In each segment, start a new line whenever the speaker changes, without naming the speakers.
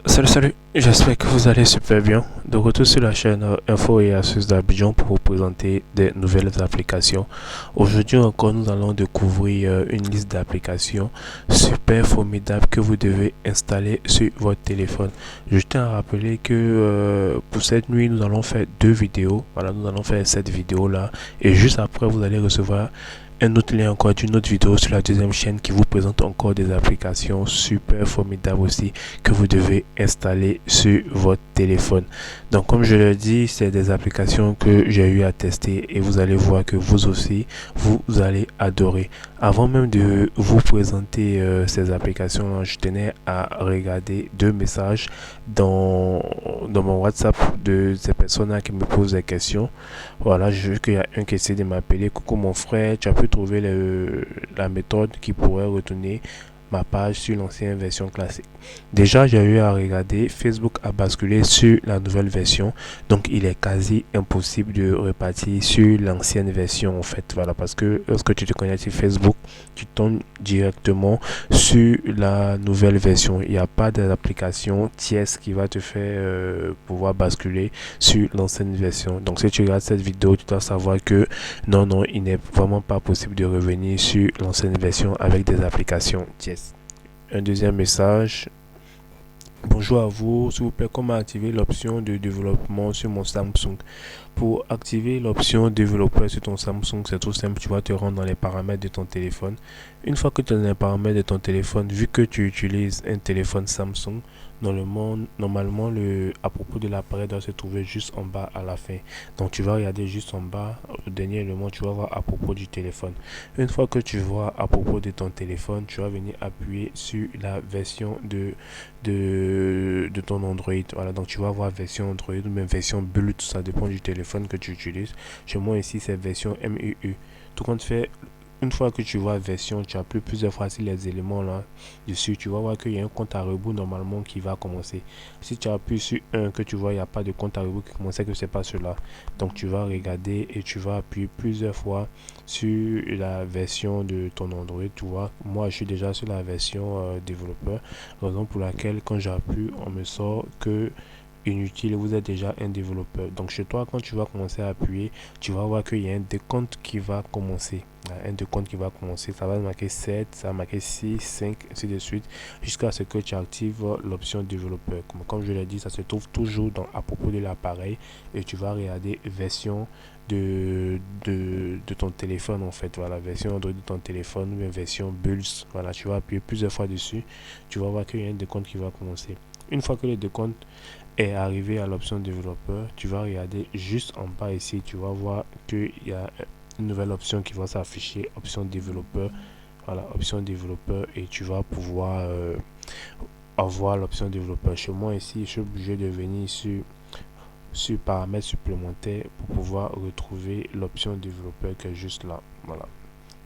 Salut, j'espère que vous allez super bien. De retour sur la chaîne Info et Astuces d'Abidjan pour vous présenter des nouvelles applications. Aujourd'hui encore, nous allons découvrir une liste d'applications super formidables que vous devez installer sur votre téléphone. Je tiens à rappeler que pour cette nuit, nous allons faire deux vidéos. Voilà, nous allons faire cette vidéo-là. Et juste après, vous allez recevoir un autre lien encore d'une autre vidéo sur la deuxième chaîne qui vous présente encore des applications super formidables aussi que vous devez installer sur votre téléphone. Donc comme je l'ai dit, c'est des applications que j'ai eu à tester et vous allez voir que vous aussi, vous allez adorer. Avant même de vous présenter ces applications, je tenais à regarder deux messages dans mon WhatsApp de ces personnes qui me posent des questions. Voilà, j'ai vu qu'il y a un qui essaie de m'appeler. Coucou mon frère, tu as pu trouver la méthode qui pourrait retourner ma page sur l'ancienne version classique. Déjà, j'ai eu à regarder, Facebook a basculé sur la nouvelle version, donc il est quasi impossible de repartir sur l'ancienne version en fait. Voilà, parce que lorsque tu te connectes sur Facebook, tu tombes directement sur la nouvelle version. Il n'y a pas d'application tierce qui va te faire pouvoir basculer sur l'ancienne version. Donc si tu regardes cette vidéo, tu dois savoir que non, il n'est vraiment pas possible de revenir sur l'ancienne version avec des applications tierces. Un deuxième message. Bonjour à vous, s'il vous plaît, comment activer l'option de développement sur mon Samsung? Pour activer l'option développeur sur ton Samsung, c'est tout simple, tu vas te rendre dans les paramètres de ton téléphone. Une fois que tu es dans les paramètres de ton téléphone, vu que tu utilises un téléphone Samsung, normalement à propos de l'appareil doit se trouver juste en bas à la fin. Donc tu vas regarder juste en bas, au dernier élément, tu vas voir à propos du téléphone. Une fois que tu vois à propos de ton téléphone, tu vas venir appuyer sur la version de ton Android. Voilà, donc tu vas avoir version Android ou même version Build, ça dépend du téléphone que tu utilises. Chez moi ici, c'est version MUU. Tout compte fait, une fois que tu vois version, tu appuies plusieurs fois sur les éléments là dessus, tu vas voir qu'il y a un compte à rebours normalement qui va commencer. Si tu appuies sur un que tu vois, il n'y a pas de compte à rebours qui commence, c'est que c'est pas cela. Donc tu vas regarder et tu vas appuyer plusieurs fois sur la version de ton Android. Tu vois, moi je suis déjà sur la version développeur, raison pour laquelle quand j'appuie, on me sort que inutile, vous êtes déjà un développeur. Donc chez toi, quand tu vas commencer à appuyer, tu vas voir qu'il y a un décompte qui va commencer. Un décompte qui va commencer, ça va marquer 7, ça va marquer 6, 5, ainsi de suite, jusqu'à ce que tu actives l'option développeur. Comme je l'ai dit, ça se trouve toujours à propos de l'appareil et tu vas regarder version de ton téléphone en fait. Voilà, version Android de ton téléphone ou version Bulls. Voilà, tu vas appuyer plusieurs fois dessus, tu vas voir qu'il y a un décompte qui va commencer. Une fois que le décompte est arrivé à l'option développeur, tu vas regarder juste en bas ici, tu vas voir qu'il y a une nouvelle option qui va s'afficher, option développeur. Voilà, option développeur et tu vas pouvoir avoir l'option développeur. Chez moi ici, je suis obligé de venir sur paramètres supplémentaires pour pouvoir retrouver l'option développeur qui est juste là. Voilà.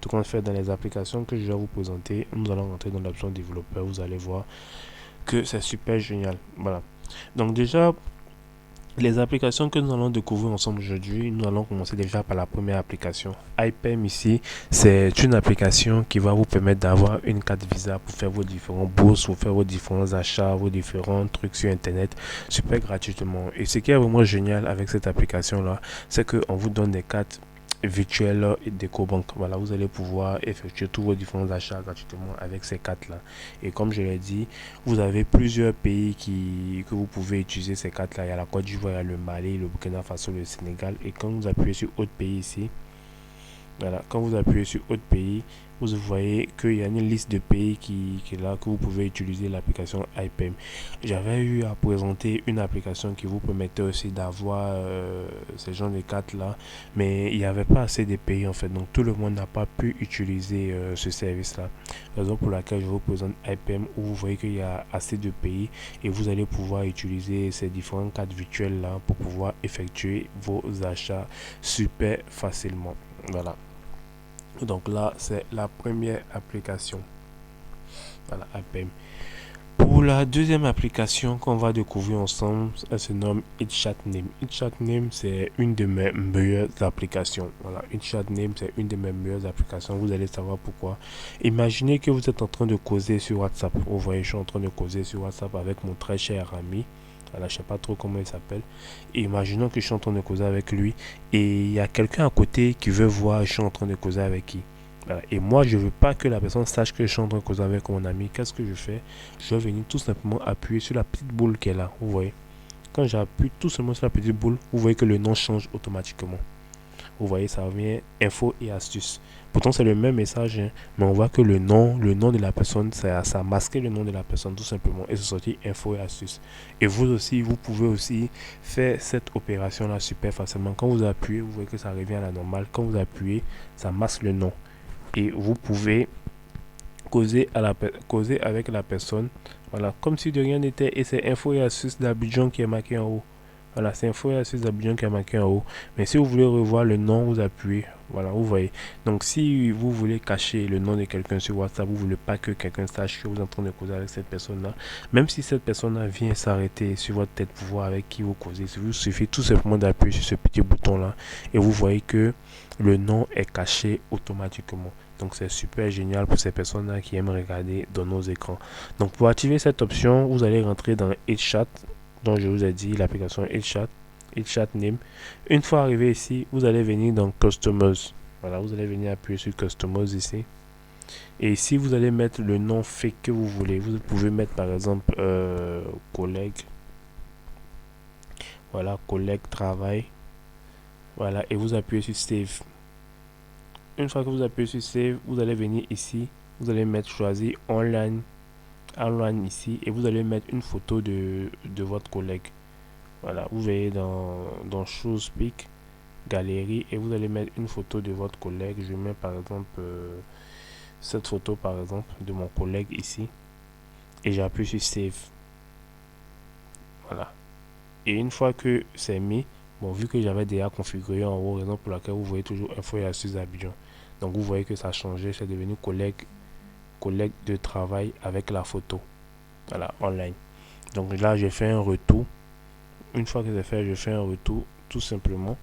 Tout compte fait, dans les applications que je vais vous présenter, nous allons rentrer dans l'option développeur. Vous allez voir que c'est super génial. Voilà. Donc déjà, les applications que nous allons découvrir ensemble aujourd'hui, nous allons commencer déjà par la première application. iPem ici, c'est une application qui va vous permettre d'avoir une carte Visa pour faire vos différentes bourses, pour faire vos différents achats, vos différents trucs sur Internet, super gratuitement. Et ce qui est vraiment génial avec cette application-là, c'est qu'on vous donne des cartes virtuelles et d'EcoBank. Voilà, vous allez pouvoir effectuer tous vos différents achats gratuitement avec ces cartes là. Et comme je l'ai dit, vous avez plusieurs pays que vous pouvez utiliser ces cartes là. Il y a la Côte d'Ivoire, il y a le Mali, le Burkina Faso, le Sénégal. Et quand vous appuyez sur autre pays ici, voilà, quand vous appuyez sur autre pays, vous voyez qu'il y a une liste de pays qui est là, que vous pouvez utiliser l'application iPem. J'avais eu à présenter une application qui vous permettait aussi d'avoir ces genres de cartes là, mais il n'y avait pas assez de pays en fait, donc tout le monde n'a pas pu utiliser ce service là. Raison pour laquelle je vous présente iPem où vous voyez qu'il y a assez de pays et vous allez pouvoir utiliser ces différentes cartes virtuelles là pour pouvoir effectuer vos achats super facilement. Voilà. Donc là, c'est la première application. Voilà, iPem. Pour la deuxième application qu'on va découvrir ensemble, elle se nomme ItChatName. ItChatName, c'est une de mes meilleures applications. Voilà, ItChatName, c'est une de mes meilleures applications. Vous allez savoir pourquoi. Imaginez que vous êtes en train de causer sur WhatsApp. Vous voyez, je suis en train de causer sur WhatsApp avec mon très cher ami. Voilà, je sais pas trop comment il s'appelle. Et imaginons que je suis en train de causer avec lui et il y a quelqu'un à côté qui veut voir je suis en train de causer avec qui. Voilà. Et moi, je veux pas que la personne sache que je suis en train de causer avec mon ami. Qu'est-ce que je fais? Je vais venir tout simplement appuyer sur la petite boule qui est là. Vous voyez? Quand j'appuie tout simplement sur la petite boule, vous voyez que le nom change automatiquement. Vous voyez, ça revient info et astuces. Pourtant, c'est le même message, hein, mais on voit que le nom de la personne, ça a masqué le nom de la personne tout simplement. Et c'est sorti info et astuces. Et vous aussi, vous pouvez aussi faire cette opération-là super facilement. Quand vous appuyez, vous voyez que ça revient à la normale. Quand vous appuyez, ça masque le nom. Et vous pouvez causer avec la personne. Voilà, comme si de rien n'était. Et c'est info et astuces d'Abidjan qui est marqué en haut. Voilà, c'est info et astuces d'Abidjan qui est marqué en haut. Mais si vous voulez revoir le nom, vous appuyez. Voilà, vous voyez. Donc, si vous voulez cacher le nom de quelqu'un sur WhatsApp, vous voulez pas que quelqu'un sache que vous êtes en train de causer avec cette personne-là, même si cette personne-là vient s'arrêter sur votre tête pour voir avec qui vous causez, il vous suffit tout simplement d'appuyer sur ce petit bouton-là et vous voyez que le nom est caché automatiquement. Donc c'est super génial pour ces personnes-là qui aiment regarder dans nos écrans. Donc pour activer cette option, vous allez rentrer dans HitChat, dont je vous ai dit l'application HitChat, HitChatName. Une fois arrivé ici, vous allez venir dans Customers. Voilà, vous allez venir appuyer sur Customers ici. Et ici, vous allez mettre le nom fake que vous voulez. Vous pouvez mettre par exemple collègue. Voilà, collègue travail. Voilà, et vous appuyez sur Save. Une fois que vous appuyez sur Save, vous allez venir ici. Vous allez mettre choisir online ici et vous allez mettre une photo de votre collègue. Voilà, vous voyez dans Choose Pic, Galerie et vous allez mettre une photo de votre collègue. Je mets par exemple cette photo par exemple de mon collègue ici et j'appuie sur Save. Voilà. Et une fois que c'est mis, bon, vu que j'avais déjà configuré en haut, raison pour laquelle vous voyez toujours info et astuces Abidjan. Donc vous voyez que ça a changé, c'est devenu collègue de travail avec la photo. Voilà, online. Donc là, j'ai fait un retour. Une fois que c'est fait, je fais un retour tout simplement.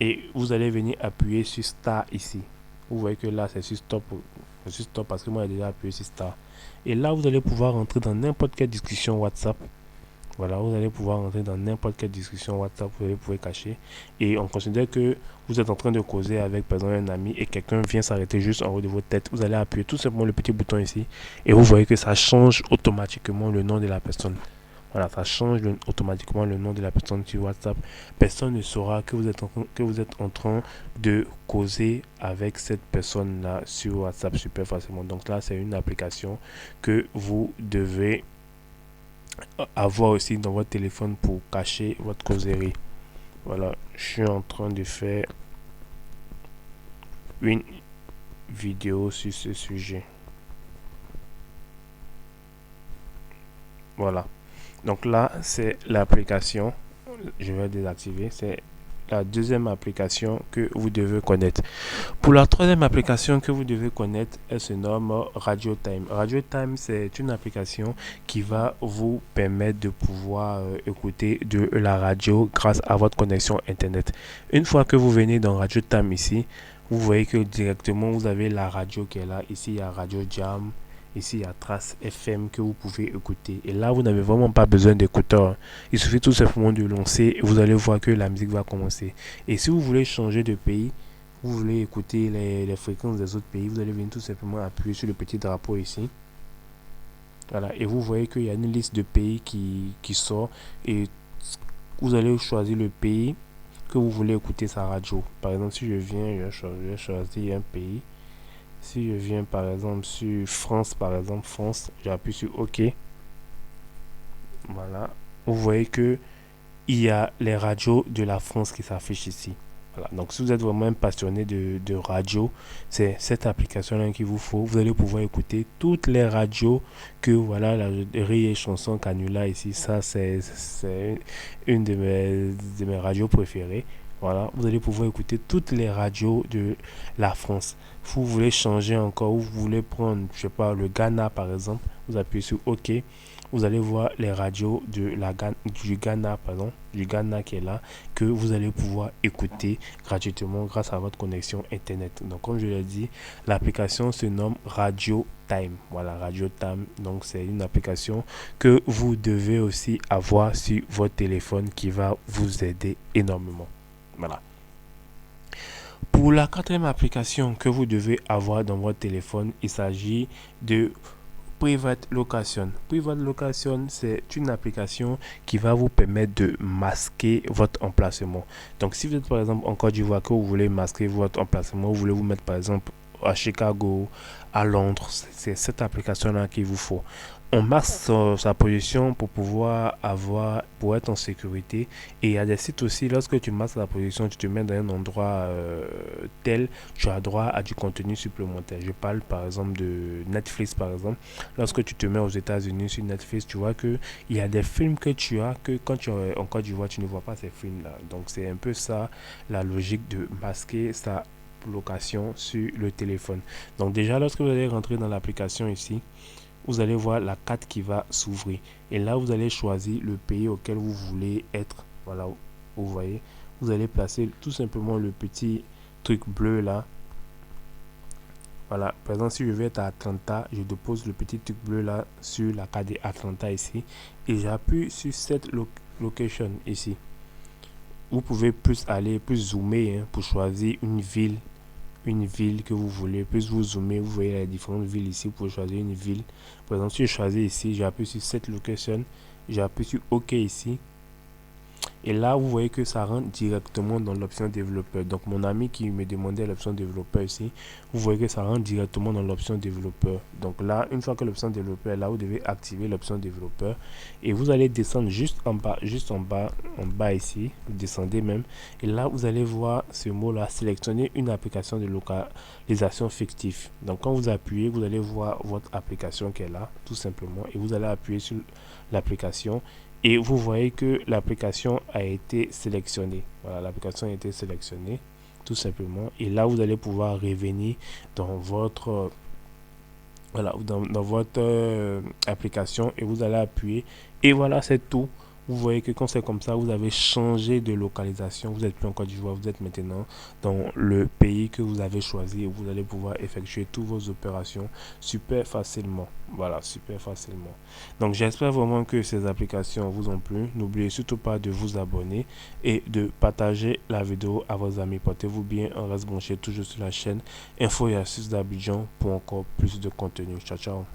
Et vous allez venir appuyer sur Start ici. Vous voyez que là, c'est sur Stop. C'est sur Stop parce que moi, j'ai déjà appuyé sur Start. Et là, vous allez pouvoir rentrer dans n'importe quelle discussion WhatsApp. Voilà, vous allez pouvoir entrer dans n'importe quelle discussion WhatsApp, vous pouvez cacher. Et on considère que vous êtes en train de causer avec, par exemple, un ami et quelqu'un vient s'arrêter juste en haut de votre tête. Vous allez appuyer tout simplement le petit bouton ici et vous voyez que ça change automatiquement le nom de la personne. Voilà, ça change automatiquement le nom de la personne sur WhatsApp. Personne ne saura que vous êtes en train de causer avec cette personne-là sur WhatsApp super facilement. Donc là, c'est une application que vous devez avoir aussi dans votre téléphone pour cacher votre causerie. Voilà, je suis en train de faire une vidéo sur ce sujet. Voilà. Donc là, c'est l'application. Je vais désactiver. C'est la deuxième application que vous devez connaître. Pour la troisième application que vous devez connaître, elle se nomme Radio Time. Radio Time, c'est une application qui va vous permettre de pouvoir écouter de la radio grâce à votre connexion Internet. Une fois que vous venez dans Radio Time ici, vous voyez que directement vous avez la radio qui est là. Ici, il y a Radio Jam. Ici, il y a Trace FM que vous pouvez écouter. Et là, vous n'avez vraiment pas besoin d'écouteurs. Il suffit tout simplement de lancer et vous allez voir que la musique va commencer. Et si vous voulez changer de pays, vous voulez écouter les fréquences des autres pays, vous allez venir tout simplement appuyer sur le petit drapeau ici. Voilà. Et vous voyez qu'il y a une liste de pays qui sort. Et vous allez choisir le pays que vous voulez écouter sa radio. Par exemple, si je viens, je vais choisir un pays. Si je viens par exemple sur France, j'appuie sur OK. Voilà. Vous voyez que il y a les radios de la France qui s'affichent ici. Voilà. Donc si vous êtes vraiment un passionné de radio, c'est cette application-là qu'il vous faut. Vous allez pouvoir écouter toutes les radios que voilà, la Rire et Chanson Canula ici. Ça, c'est une de mes radios préférées. Voilà, vous allez pouvoir écouter toutes les radios de la France. Si vous voulez changer encore, ou vous voulez prendre, je sais pas, le Ghana par exemple, vous appuyez sur OK. Vous allez voir les radios du Ghana, pardon, du Ghana qui est là, que vous allez pouvoir écouter gratuitement grâce à votre connexion Internet. Donc, comme je l'ai dit, l'application se nomme Radio Time. Voilà, Radio Time. Donc, c'est une application que vous devez aussi avoir sur votre téléphone qui va vous aider énormément. Voilà. Pour la quatrième application que vous devez avoir dans votre téléphone, il s'agit de Private Location. Private Location, c'est une application qui va vous permettre de masquer votre emplacement. Donc, si vous êtes par exemple en Côte d'Ivoire, que vous voulez masquer votre emplacement, vous voulez vous mettre par exemple à Chicago, à Londres, c'est cette application-là qu'il vous faut. On masque sa position pour pouvoir pour être en sécurité. Et il y a des sites aussi, lorsque tu masques la position, tu te mets dans un endroit tel, tu as droit à du contenu supplémentaire. Je parle par exemple de Netflix par exemple. Lorsque tu te mets aux États-Unis sur Netflix, tu vois que il y a des films que tu as que quand tu es en Côte d'Ivoire, tu ne vois pas ces films-là. Donc c'est un peu ça la logique de masquer sa location sur le téléphone. Donc déjà, lorsque vous allez rentrer dans l'application ici, vous allez voir la carte qui va s'ouvrir. Et là, vous allez choisir le pays auquel vous voulez être. Voilà, vous voyez. Vous allez placer tout simplement le petit truc bleu là. Voilà, par exemple, si je vais être à Atlanta, je dépose le petit truc bleu là sur la carte d'Atlanta ici. Et j'appuie sur cette location ici. Vous pouvez plus aller, plus zoomer pour choisir une ville que vous voulez. Plus vous zoomez, vous voyez les différentes villes ici pour choisir une ville. Par exemple, si je choisis ici, j'appuie sur cette location, j'appuie sur OK ici. Et là, vous voyez que ça rentre directement dans l'option développeur. Donc, mon ami qui me demandait l'option développeur ici, vous voyez que ça rentre directement dans l'option développeur. Donc là, une fois que l'option développeur est là, vous devez activer l'option développeur. Et vous allez descendre juste en bas ici. Vous descendez même. Et là, vous allez voir ce mot-là, sélectionner une application de localisation fictive. Donc, quand vous appuyez, vous allez voir votre application qui est là, tout simplement. Et vous allez appuyer sur l'application. Et vous voyez que l'application a été sélectionnée. Voilà, l'application a été sélectionnée, tout simplement. Et là, vous allez pouvoir revenir dans votre, dans votre application et vous allez appuyer. Et voilà, c'est tout. Vous voyez que quand c'est comme ça, vous avez changé de localisation. Vous n'êtes plus en Côte d'Ivoire, vous êtes maintenant dans le pays que vous avez choisi et vous allez pouvoir effectuer toutes vos opérations super facilement. Voilà, super facilement. Donc j'espère vraiment que ces applications vous ont plu. N'oubliez surtout pas de vous abonner et de partager la vidéo à vos amis. Portez-vous bien, on reste branché toujours sur la chaîne Info et Astuces d'Abidjan pour encore plus de contenu. Ciao, ciao.